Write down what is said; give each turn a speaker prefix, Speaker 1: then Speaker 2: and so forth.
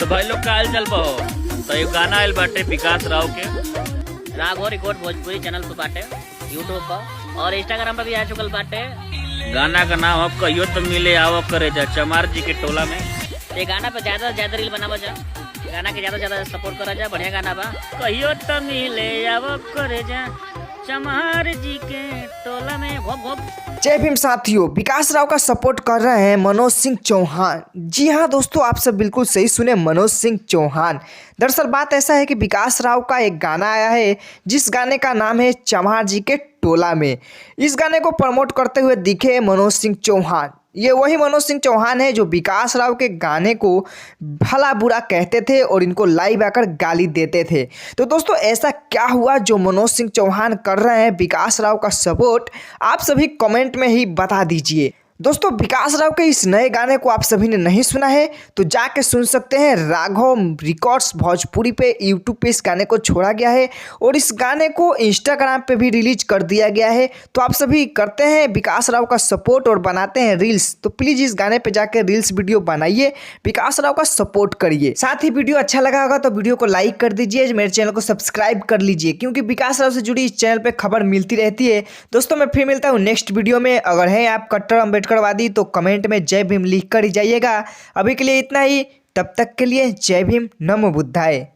Speaker 1: तो भाई लोग का हाल चल पाओ। तो ये गाना आयल बाटे विकास राव के
Speaker 2: राघव रिकॉर्ड भोजपुरी चैनल पे बाटे, यूट्यूब पर और इंस्टाग्राम पर भी आ चुकल बाटे।
Speaker 1: गाना का नाम अब कहियो तो मिले आओ करे जा चमार जी के टोला में।
Speaker 2: ये गाना पे ज्यादा से ज्यादा रील बनावा जा, गाना के ज्यादा से ज्यादा सपोर्ट करा जा। बढ़िया गाना बा।
Speaker 1: कहियो तो मिले आओ करे जा चमार जी के टोला में। घोप घोप।
Speaker 3: जय भीम साथियों, विकास राव का सपोर्ट कर रहे हैं मनोज सिंह चौहान। जी हाँ दोस्तों, आप सब बिल्कुल सही सुने, मनोज सिंह चौहान। दरअसल बात ऐसा है कि विकास राव का एक गाना आया है जिस गाने का नाम है चमार जी के टोला में। इस गाने को प्रमोट करते हुए दिखे मनोज सिंह चौहान। ये वही मनोज सिंह चौहान है जो विकास राव के गाने को भला बुरा कहते थे और इनको लाइव आकर गाली देते थे। तो दोस्तों ऐसा क्या हुआ जो मनोज सिंह चौहान कर रहे हैं विकास राव का सपोर्ट, आप सभी कमेंट में ही बता दीजिए। दोस्तों विकास राव के इस नए गाने को आप सभी ने नहीं सुना है तो जाके सुन सकते हैं। राघव रिकॉर्ड्स भोजपुरी पे यूट्यूब पे इस गाने को छोड़ा गया है और इस गाने को इंस्टाग्राम पे भी रिलीज कर दिया गया है। तो आप सभी करते हैं विकास राव का सपोर्ट और बनाते हैं रील्स, तो प्लीज़ इस गाने पे जाके रील्स वीडियो बनाइए, विकास राव का सपोर्ट करिए। साथ ही वीडियो अच्छा लगा होगा तो वीडियो को लाइक कर दीजिए, मेरे चैनल को सब्सक्राइब कर लीजिए क्योंकि विकास राव से जुड़ी इस चैनल पर खबर मिलती रहती है। दोस्तों मैं फिर मिलता हूँ नेक्स्ट वीडियो में। अगर है आप कट्टर अम्बेडकरवादी तो कमेंट में जय भीम लिख कर ही जाइएगा। अभी के लिए इतना ही, तब तक के लिए जय भीम, नमो बुद्धाय।